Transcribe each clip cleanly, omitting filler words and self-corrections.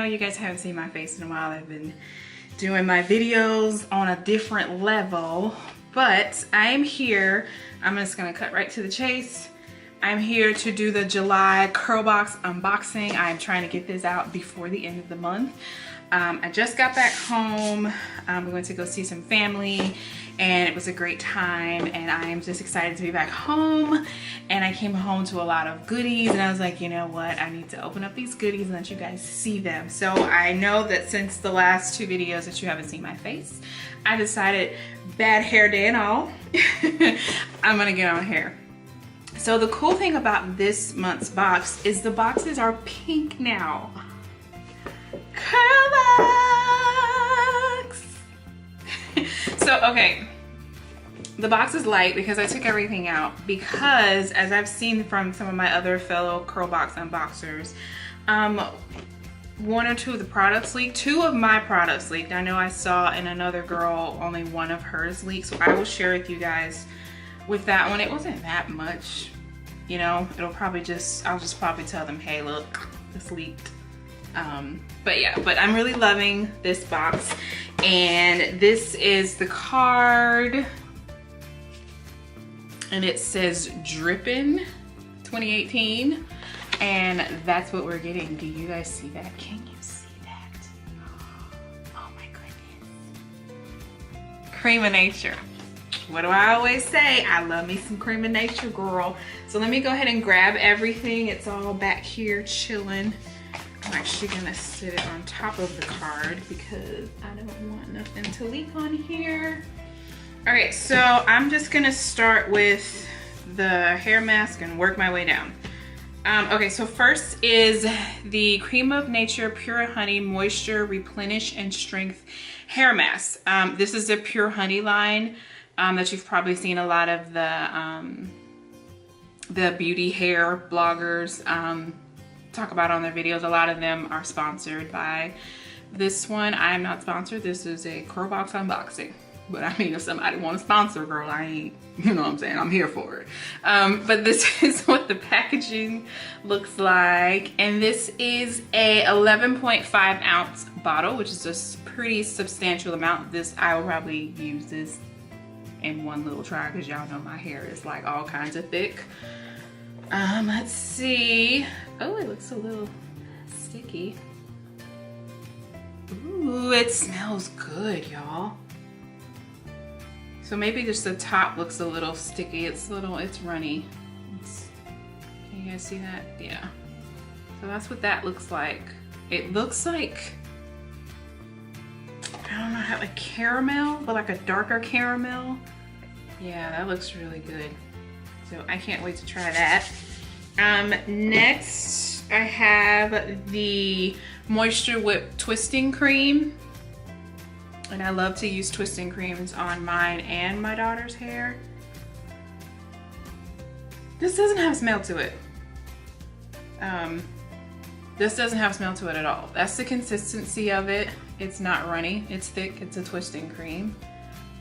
know you guys haven't seen my face in a while. I've been doing my videos on a different level, but I am here. I'm just gonna cut right to the chase. I'm here to do the July Curlbox unboxing. I'm trying to get this out before the end of the month. I just got back home. We went to go see some family and it was a great time, and I am just excited to be back home. And I came home to a lot of goodies and I was like, you know what? I need to open up these goodies and let you guys see them. So I know that since the last two videos that you haven't seen my face, I decided, bad hair day and all, I'm gonna get on hair. So the cool thing about this month's box is the boxes are pink now. Curlbox! So, okay. The box is light because I took everything out, because as I've seen from some of my other fellow Curlbox unboxers, one or two of the products leaked. Two of my products leaked. I know I saw in another girl only one of hers leaked, so I will share with you guys. With that one, it wasn't that much, you know. It'll probably just, I'll just probably tell them, hey, look, this leaked. But yeah, but I'm really loving this box, and this is the card, and it says Drippin' 2018, and that's what we're getting. Do you guys see that? Can you see that? Oh my goodness. Cream of Nature. What do I always say? I love me some Cream of Nature, girl. So let me go ahead and grab everything. It's all back here chilling. I'm actually gonna sit it on top of the card because I don't want nothing to leak on here. All right, so I'm just gonna start with the hair mask and work my way down. Okay, so first is the Creme of Nature Pure Honey Moisture Replenish and Strength Hair Mask. This is the Pure Honey line that you've probably seen a lot of the beauty hair bloggers talk about on their videos. A lot of them are sponsored by this one. I am not sponsored. This is a Curlbox unboxing. But I mean, if somebody wants to sponsor, girl, I ain't, you know what I'm saying? I'm here for it. But this is what the packaging looks like. And this is a 11.5 ounce bottle, which is a pretty substantial amount. I will probably use this in one little try because y'all know my hair is like all kinds of thick. Let's see. Oh, it looks a little sticky. Ooh, it smells good, y'all. So maybe just the top looks a little sticky. It's runny. Can you guys see that? Yeah. So that's what that looks like. It looks like, I don't know how, like caramel, but like a darker caramel. Yeah, that looks really good. So I can't wait to try that. Next I have the Moisture Whip Twisting Cream. And I love to use twisting creams on mine and my daughter's hair. This doesn't have smell to it. This doesn't have smell to it at all. That's the consistency of it. It's not runny, it's thick, it's a twisting cream.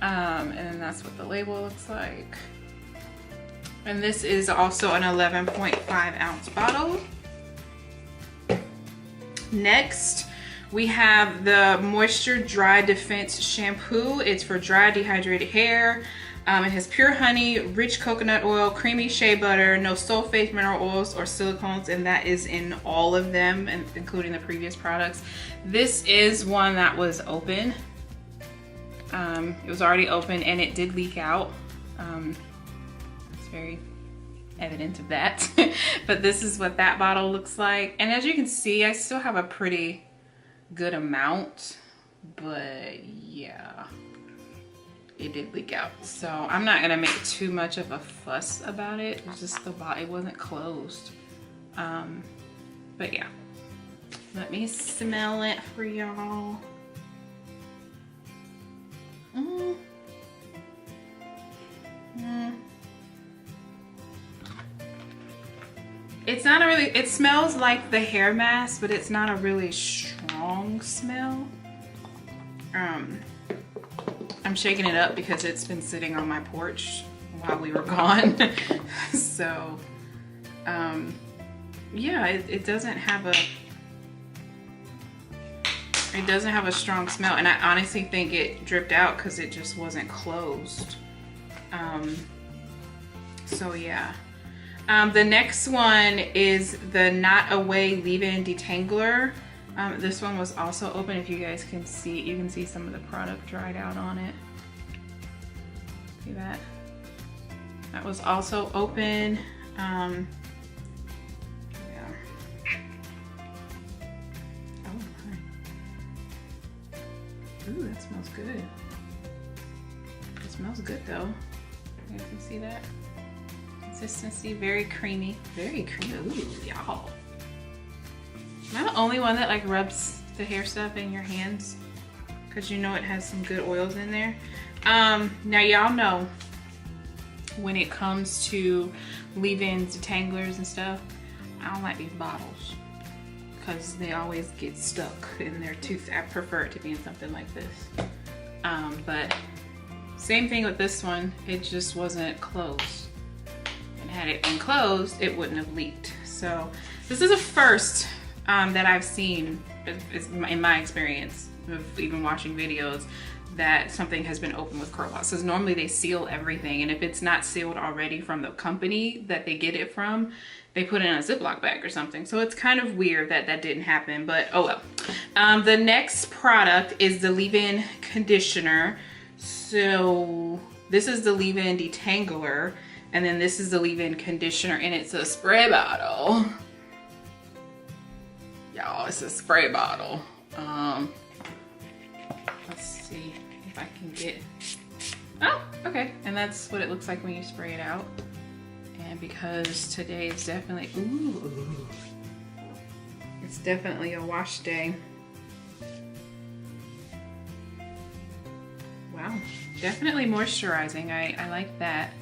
And then that's what the label looks like. And this is also an 11.5 ounce bottle. Next, we have the Moisture Dry Defense Shampoo. It's for dry, dehydrated hair. It has pure honey, rich coconut oil, creamy shea butter, no sulfates, mineral oils, or silicones, and that is in all of them, including the previous products. This is one that was open. It was already open and it did leak out. It's very evident of that. But this is what that bottle looks like. And as you can see, I still have a pretty good amount, but yeah, it did leak out. So I'm not gonna make too much of a fuss about it. It was just the bottle, it wasn't closed. But yeah, let me smell it for y'all. It's not a really, it smells like the hair mask, but it's not a really strong smell. I'm shaking it up because it's been sitting on my porch while we were gone. So, yeah, it doesn't have It doesn't have a strong smell, and I honestly think it dripped out because it just wasn't closed. So yeah. The next one is the Not Away Leave-In Detangler. This one was also open. If you guys can see, you can see some of the product dried out on it. See that? That was also open. Yeah. Oh my. Ooh, that smells good. It smells good though. You guys can see that? Consistency, very creamy. Very creamy. Ooh, y'all. Am I the only one that like rubs the hair stuff in your hands? Because you know it has some good oils in there. Now y'all know when it comes to leave-ins, detanglers and stuff, I don't like these bottles because they always get stuck in their tooth. I prefer it to be in something like this. But same thing with this one, it just wasn't closed. And had it been closed, it wouldn't have leaked. So this is a first that I've seen in my experience of even watching videos, that something has been opened with Curlbox. Because normally they seal everything, and if it's not sealed already from the company that they get it from, they put it in a Ziploc bag or something. So it's kind of weird that that didn't happen, but oh well. The next product is the leave-in conditioner. So this is the leave-in detangler, and then this is the leave-in conditioner, and it's a spray bottle. Y'all, it's a spray bottle. Let's see if I can get, oh, okay. And that's what it looks like when you spray it out. And because today is definitely, ooh, it's definitely a wash day. Wow, definitely moisturizing. I like that.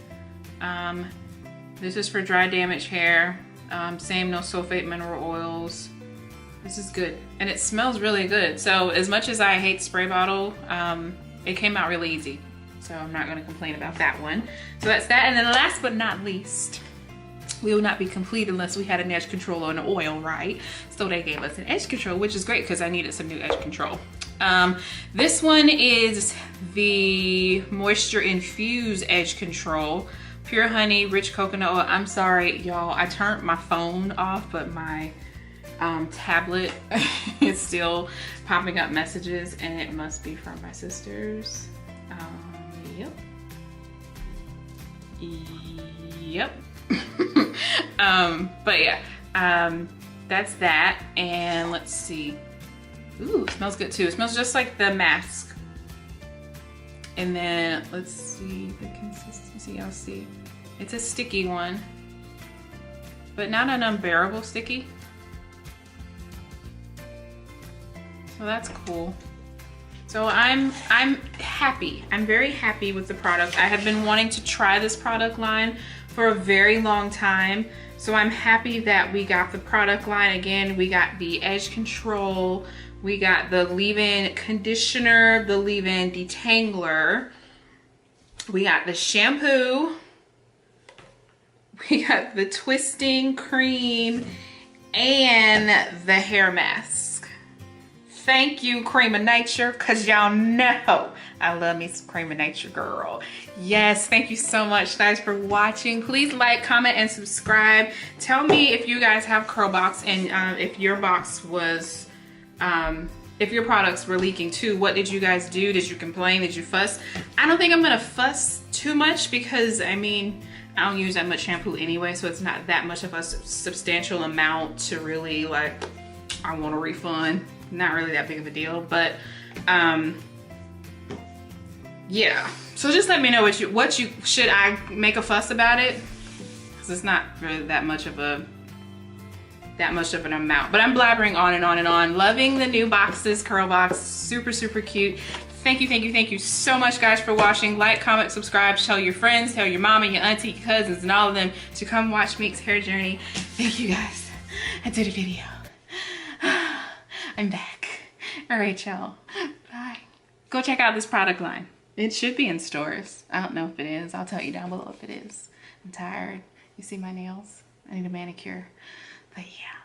This is for dry damaged hair. Same, no sulfate mineral oils. This is good, and it smells really good. So as much as I hate spray bottle, it came out really easy. So I'm not gonna complain about that one. So that's that, and then last but not least, we will not be complete unless we had an edge control or an oil, right? So they gave us an edge control, which is great because I needed some new edge control. This one is the Moisture Infused Edge Control. Pure honey, rich coconut oil. I'm sorry, y'all, I turned my phone off, but my tablet is still popping up messages, and it must be from my sisters. Yep. But yeah, that's that. And let's see. Ooh, it smells good too. It smells just like the mask. And then let's see the consistency. I'll see. It's a sticky one, but not an unbearable sticky. So that's cool. So I'm happy. I'm very happy with the product. I have been wanting to try this product line for a very long time. So I'm happy that we got the product line. Again, we got the edge control, we got the leave-in conditioner, the leave-in detangler, we got the shampoo, we got the twisting cream, and the hair mask. Thank you, Creme of Nature, because y'all know I love me some Creme of Nature, girl. Yes, thank you so much, guys, for watching. Please like, comment, and subscribe. Tell me if you guys have Curlbox, and if your box was, if your products were leaking too. What did you guys do? Did you complain? Did you fuss? I don't think I'm gonna fuss too much because, I mean, I don't use that much shampoo anyway, so it's not that much of a substantial amount to really like, I want a refund. Not really that big of a deal, but yeah. So just let me know what you should I make a fuss about it, because it's not really that much of an amount. But I'm blabbering on and on and on. Loving the new boxes, Curlbox, super super cute. Thank you so much, guys, for watching. Like, comment, subscribe, tell your friends, tell your mama, your auntie, your cousins, and all of them to come watch Meek's hair journey. Thank you, guys. I did a video. I'm back. All right, y'all. Bye. Go check out this product line. It should be in stores. I don't know if it is. I'll tell you down below if it is. I'm tired. You see my nails? I need a manicure. But yeah.